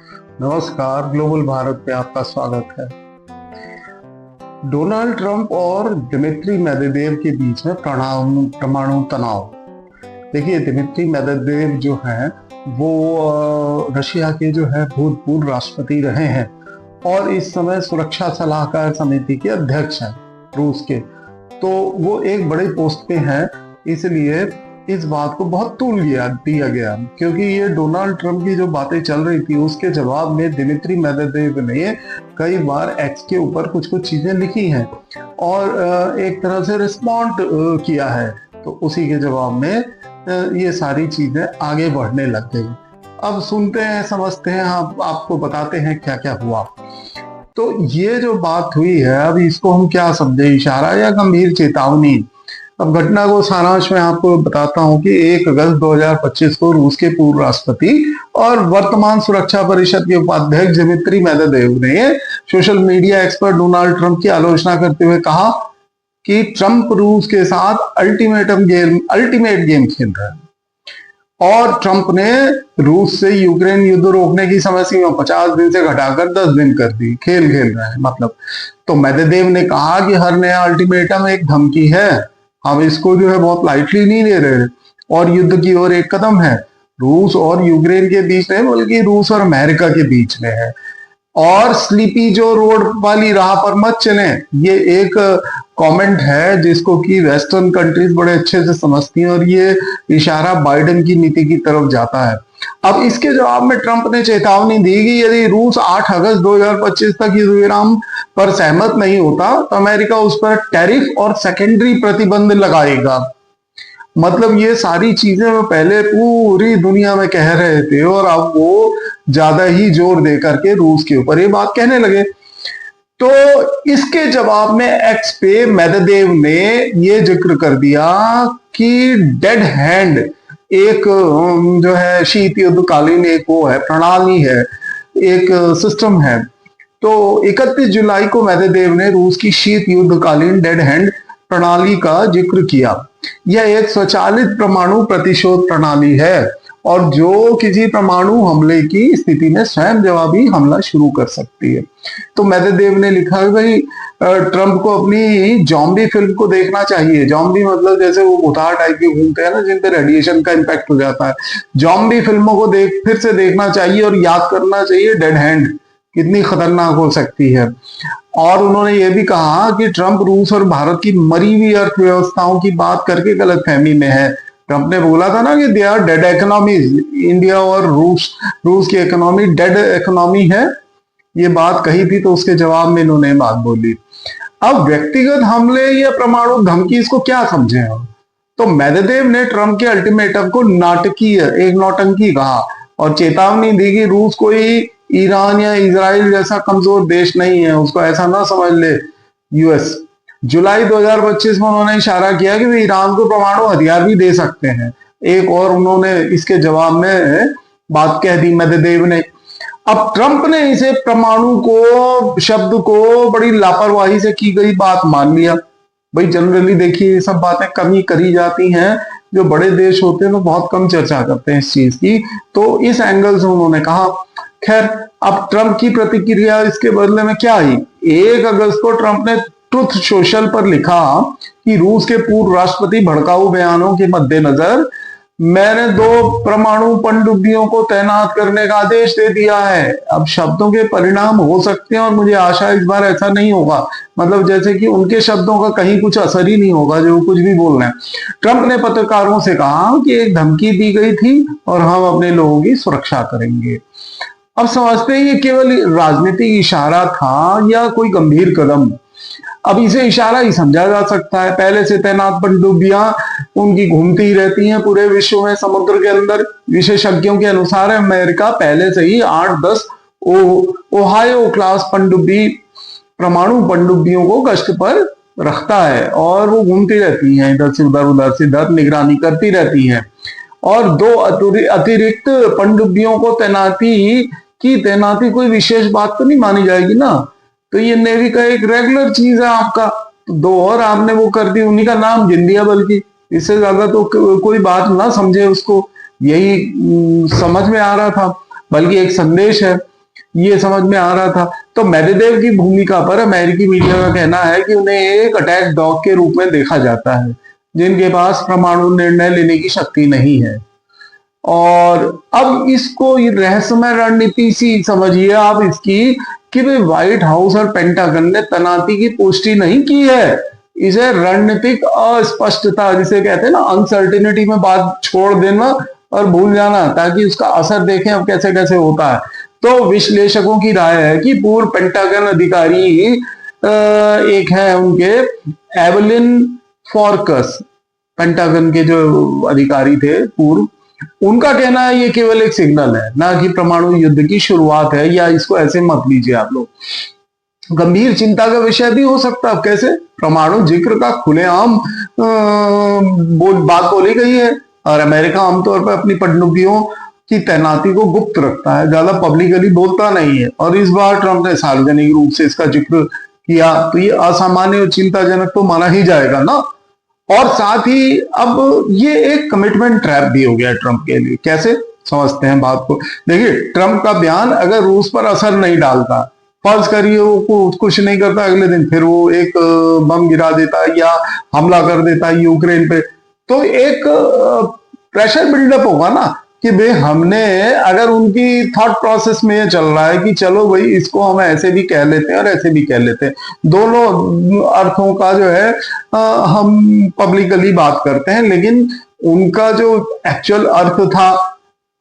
नमस्कार, ग्लोबल भारत पे आपका स्वागत है। डोनाल्ड ट्रंप और दिमित्री मेदवेदेव के बीच में परमाणु तनाव। देखिए, दिमित्री मेदवेदेव जो हैं वो रशिया के जो है भूतपूर्व राष्ट्रपति रहे हैं और इस समय सुरक्षा सलाहकार समिति के अध्यक्ष हैं रूस के। तो वो एक बड़े पोस्ट पे हैं, इसलिए इस बात को बहुत तूल दिया गया, क्योंकि ये डोनाल्ड ट्रंप की जो बातें चल रही थी उसके जवाब में दिमित्री मेदवेदेव ने कई बार एक्स के ऊपर कुछ कुछ चीजें लिखी हैं और एक तरह से रिस्पॉन्ड किया है। तो उसी के जवाब में ये सारी चीजें आगे बढ़ने लग गई। अब सुनते हैं, समझते हैं, आपको बताते हैं क्या क्या हुआ। तो ये जो बात हुई है, अब इसको हम क्या समझे, इशारा या गंभीर चेतावनी? अब घटना को सारांश में आपको बताता हूं कि 1 अगस्त 2025 को रूस के पूर्व राष्ट्रपति और वर्तमान सुरक्षा परिषद के उपाध्यक्ष दिमित्री मेदवेदेव ने social media expert Donald Trump की आलोचना करते हुए कहा कि ट्रंप रूस के साथ अल्टीमेट गेम खेल रहा है और ट्रंप ने रूस से यूक्रेन युद्ध रोकने की समय सीमा 50 दिन से घटाकर 10 दिन कर दी। खेल रहा है मतलब। तो मेदवेदेव ने कहा कि हर नया अल्टीमेटम एक धमकी है, हम इसको जो है बहुत लाइटली नहीं ले रहे और युद्ध की ओर एक कदम है। रूस और यूक्रेन के बीच में, बल्कि रूस और अमेरिका के बीच में है। और स्लीपी जो रोड वाली राह पर मत चलें, ये एक कमेंट है जिसको कि वेस्टर्न कंट्रीज बड़े अच्छे से समझती हैं और ये इशारा बाइडेन की नीति की तरफ जाता है। अब इसके जवाब में ट्रंप ने चेतावनी दी कि यदि रूस 8 अगस्त 2025 तक युद्ध विराम पर सहमत नहीं होता तो अमेरिका उस पर टैरिफ और सेकेंडरी प्रतिबंध लगाएगा। मतलब ये सारी चीजें वो पहले पूरी दुनिया में कह रहे थे और अब वो ज्यादा ही जोर दे करके रूस के ऊपर ये बात कहने लगे। तो इसके जवाब में एक्स पे मेदवेदेव ने ये जिक्र कर दिया कि डेड हैंड एक जो है शीत युद्धकालीन एक वो है, प्रणाली है, एक सिस्टम है। तो 31 जुलाई को मेदवेदेव ने रूस की शीत युद्धकालीन डेड हैंड प्रणाली का जिक्र किया। यह एक स्वचालित परमाणु प्रतिशोध प्रणाली है और जो किसी परमाणु हमले की स्थिति में स्वयं जवाबी हमला शुरू कर सकती है। तो मेदवेदेव ने लिखा है भाई, ट्रंप को अपनी जॉम्बी फिल्म को देखना चाहिए। जॉम्बी मतलब जैसे वो भूतार टाइप के घूमते हैं ना, जिन पे रेडिएशन का इम्पैक्ट हो जाता है। जॉम्बी फिल्मों को फिर से देखना चाहिए और याद करना चाहिए डेड हैंड कितनी खतरनाक हो सकती है। और उन्होंने ये भी कहा कि ट्रंप रूस और भारत की मरी हुई अर्थव्यवस्थाओं की बात करके गलतफहमी में है। ट्रंप ने बोला था ना कि they are dead economies, India और रूस की इकोनॉमी डेड इकोनॉमी है, ये बात कही थी। तो उसके जवाब में इन्होंने बात बोली। अब व्यक्तिगत हमले या परमाणु धमकी, इसको क्या समझे हम? तो मेदवेदेव ने ट्रंप के अल्टीमेटम को नाटकीय, एक नौटंकी कहा और चेतावनी दी कि रूस कोई ईरान या इजराइल जैसा कमजोर देश नहीं है, उसको ऐसा ना समझ ले यूएस। जुलाई 2025 में उन्होंने इशारा किया कि वे ईरान को परमाणु हथियार भी दे सकते हैं। एक और उन्होंने इसके जवाब में बात कह दी मेदवेदेव ने। अब ट्रंप ने इसे परमाणु को, शब्द को बड़ी लापरवाही से की गई बात मान लिया। भाई जनरली देखिए, ये सब बातें कम ही करी जाती हैं, जो बड़े देश होते हैं वो बहुत कम चर्चा करते हैं इस चीज की। तो इस एंगल से उन्होंने कहा। खैर, अब ट्रंप की प्रतिक्रिया इसके बदले में क्या आई? 1 अगस्त को ट्रंप ने ट्रुथ सोशल पर लिखा कि रूस के पूर्व राष्ट्रपति भड़काऊ बयानों के मद्देनजर मैंने 2 परमाणु पनडुब्बियों को तैनात करने का आदेश दे दिया है। अब शब्दों के परिणाम हो सकते हैं और मुझे आशा इस बार ऐसा नहीं होगा, मतलब जैसे कि उनके शब्दों का कहीं कुछ असर ही नहीं होगा जो कुछ भी बोल रहे हैं। ट्रंप ने पत्रकारों से कहा कि एक धमकी दी गई थी और हम अपने लोगों की सुरक्षा करेंगे। अब समझते हैं ये केवल राजनीतिक इशारा था या कोई गंभीर कदम? अब इसे इशारा ही समझा जा सकता है। पहले से तैनात पनडुब्बियां उनकी घूमती ही रहती हैं पूरे विश्व में समुद्र के अंदर। विशेषज्ञों के अनुसार अमेरिका पहले से ही 8-10 ओहायो क्लास पनडुब्बी, परमाणु पनडुब्बियों को गश्त पर रखता है और वो घूमती रहती हैं इधर से उधर निगरानी करती रहती हैं। और 2 अतिरिक्त पनडुब्बियों को तैनाती कोई विशेष बात तो नहीं मानी जाएगी ना। तो ये नेवी का एक रेगुलर चीज है आपका। तो 2 और आपने वो कर दी, उन्हीं का नाम गिन दिया, बल्कि इससे ज्यादा तो कोई बात ना समझे उसको, यही समझ में आ रहा था। बल्कि एक संदेश है ये समझ में आ रहा था। तो मेदवेदेव की भूमिका पर अमेरिकी मीडिया का कहना है कि उन्हें एक अटैक डॉग के रूप में देखा जाता है, जिनके पास परमाणु निर्णय लेने की शक्ति नहीं है। और अब इसको ये रहस्यमय रणनीति सी समझिए आप इसकी, कि भाई व्हाइट हाउस और पेंटागन ने तैनाती की पुष्टि नहीं की है। इसे रणनीतिक अस्पष्टता जिसे कहते हैं ना, अनसर्टिनिटी में बात छोड़ देना और भूल जाना, ताकि उसका असर देखें अब कैसे कैसे होता है। तो विश्लेषकों की राय है कि पूर्व पेंटागन अधिकारी एक है उनके एवलिन फॉर्कस, पेंटागन के जो अधिकारी थे पूर्व, उनका कहना है ये केवल एक सिग्नल है, ना कि परमाणु युद्ध की शुरुआत है, या इसको ऐसे मत लीजिए आप लोग। गंभीर चिंता का विषय भी हो सकता है। कैसे? परमाणु जिक्र का खुलेआम बात बोली गई है, और अमेरिका आमतौर पर अपनी पनडुब्बियों की तैनाती को गुप्त रखता है, ज्यादा पब्लिकली बोलता नहीं है। और इस बार ट्रंप ने सार्वजनिक रूप से इसका जिक्र किया, तो ये असामान्य और चिंताजनक तो माना ही जाएगा ना। और साथ ही अब ये एक कमिटमेंट ट्रैप भी हो गया ट्रंप के लिए। कैसे समझते हैं बात को? देखिए, ट्रंप का बयान अगर रूस पर असर नहीं डालता, फर्ज करिए वो कुछ नहीं करता, अगले दिन फिर वो एक बम गिरा देता या हमला कर देता यूक्रेन पे, तो एक प्रेशर बिल्डअप होगा ना कि भाई हमने, अगर उनकी थॉट प्रोसेस में ये चल रहा है कि चलो भाई इसको हम ऐसे भी कह लेते हैं और ऐसे भी कह लेते हैं, दोनों अर्थों का जो है हम पब्लिकली बात करते हैं, लेकिन उनका जो एक्चुअल अर्थ था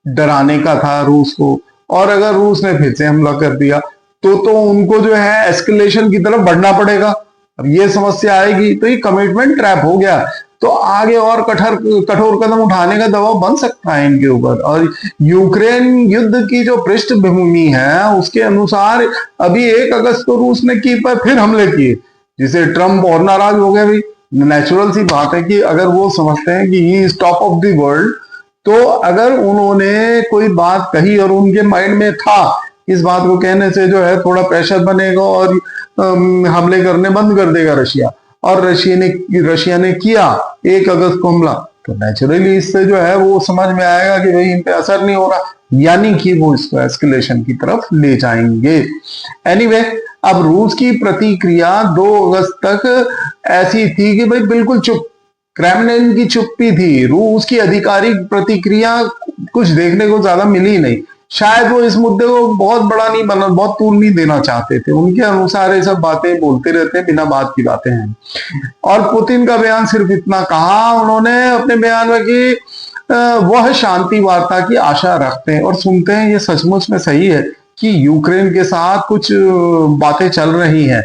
डराने का था रूस को, और अगर रूस ने फिर से हमला कर दिया तो उनको जो है एस्केलेशन की तरफ बढ़ना पड़ेगा। अब ये समस्या आएगी, तो ये कमिटमेंट ट्रैप हो गया। तो आगे और कठोर कदम उठाने का दबाव बन सकता है इनके ऊपर। और यूक्रेन युद्ध की जो पृष्ठभूमि है उसके अनुसार अभी 1 अगस्त को रूस ने की पर फिर हमले किए, जिसे ट्रंप और नाराज हो गए। भाई नेचुरल सी बात है कि अगर वो समझते हैं कि he is top of the world, तो अगर उन्होंने कोई बात कही और उनके माइंड में था इस बात को कहने से जो है थोड़ा प्रेशर बनेगा और हमले करने बंद कर देगा रशिया, और रशिया ने किया 1 अगस्त को हमला, तो नेचुरली इससे जो है वो समझ में आएगा कि भाई इन पे असर नहीं हो रहा, यानी कि वो इसको एस्केलेशन की तरफ ले जाएंगे। एनीवे, अब रूस की प्रतिक्रिया 2 अगस्त तक ऐसी थी कि भाई बिल्कुल चुप, क्रेमलिन की चुप्पी थी। रूस की आधिकारिक प्रतिक्रिया कुछ देखने को ज्यादा मिली नहीं। शायद वो इस मुद्दे को बहुत बड़ा नहीं बना, बहुत तूल नहीं देना चाहते थे। उनके अनुसार ये सब बातें बोलते रहते हैं, बिना बात की बातें हैं। और पुतिन का बयान सिर्फ इतना कहा उन्होंने अपने बयान में कि वह शांति वार्ता की आशा रखते हैं और सुनते हैं। ये सचमुच में सही है कि यूक्रेन के साथ कुछ बातें चल रही हैं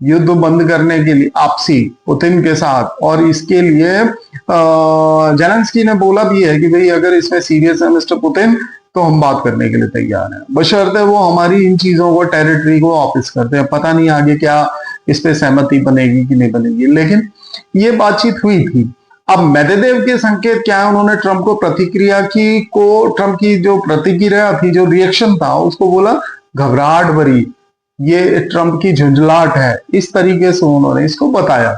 युद्ध बंद करने के लिए आपसी पुतिन के साथ, और इसके लिए जेलेंस्की ने बोला भी है कि भाई अगर इसमें सीरियस है मिस्टर पुतिन तो हम बात करने के लिए तैयार हैं, बशर्ते वो हमारी इन चीजों को, टेरिटरी को वापस करते हैं। पता नहीं आगे क्या इस पे सहमति बनेगी कि नहीं बनेगी, लेकिन ये बातचीत हुई थी। अब मेदवेदेव के संकेत क्या है? उन्होंने ट्रंप को प्रतिक्रिया की को ट्रंप की जो प्रतिक्रिया थी, जो रिएक्शन था, उसको बोला घबराहट भरी, ये ट्रंप की झुंझलाहट है, इस तरीके से उन्होंने इसको बताया।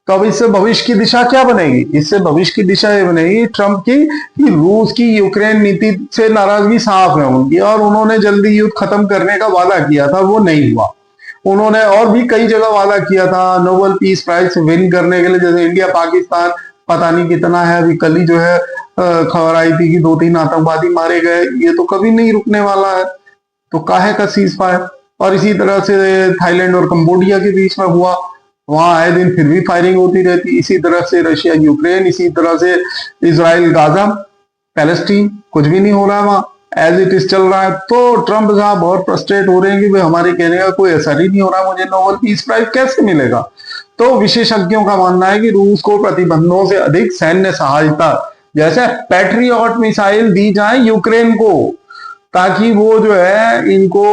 तो अब इससे भविष्य की दिशा क्या बनेगी? इससे भविष्य की दिशा ये बनेगी ट्रंप की कि रूस की यूक्रेन नीति से नाराजगी साफ है उनकी, और उन्होंने जल्दी युद्ध खत्म करने का वादा किया था, वो नहीं हुआ। उन्होंने और भी कई जगह वादा किया था नोबेल पीस प्राइज विन करने के लिए, जैसे इंडिया पाकिस्तान पता नहीं कितना है, अभी कल ही जो है खबर आई थी कि 2-3 आतंकवादी मारे गए, ये तो कभी नहीं रुकने वाला है। तो काहे का सीज फायर। और इसी तरह से थाईलैंड और कंबोडिया के बीच में हुआ, वहां आए दिन फिर भी फायरिंग होती रहती। इसी तरह से रशिया यूक्रेन, इसी तरह से इजराइल गाजा, पैलेस्टीन, कुछ भी नहीं हो रहा है वहां, एज इट इज चल रहा है। तो ट्रंप साहब बहुत फ्रस्ट्रेट हो रहे हैं कि भाई हमारे कहने का कोई असर ही नहीं हो रहा, मुझे नोबेल पीस प्राइज कैसे मिलेगा। तो विशेषज्ञों का मानना है कि रूस को प्रतिबंधों से अधिक सैन्य सहायता, जैसे पैट्रियट मिसाइल दी जाए यूक्रेन को, ताकि वो जो है इनको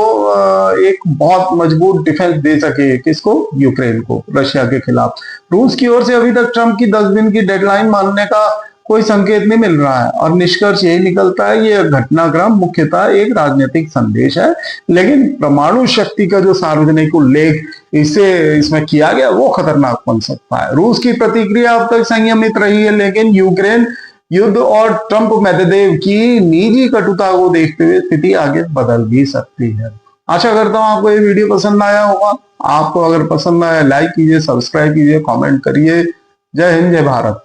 एक बहुत मजबूत डिफेंस दे सके। किसको? यूक्रेन को, रशिया के खिलाफ। रूस की ओर से अभी तक ट्रंप की 10 दिन की डेडलाइन मानने का कोई संकेत नहीं मिल रहा है, और निष्कर्ष यही निकलता है ये घटनाक्रम मुख्यतः एक राजनीतिक संदेश है, लेकिन परमाणु शक्ति का जो सार्वजनिक उल्लेख इसमें किया गया वो खतरनाक बन सकता है। रूस की प्रतिक्रिया अब तक संयमित रही है, लेकिन यूक्रेन युद्ध और ट्रंप मेदवेदेव की निजी कटुता को देखते हुए स्थिति आगे बदल भी सकती है। आशा करता हूँ आपको ये वीडियो पसंद आया होगा। आपको अगर पसंद आया लाइक कीजिए, सब्सक्राइब कीजिए, कमेंट करिए। जय हिंद, जय भारत।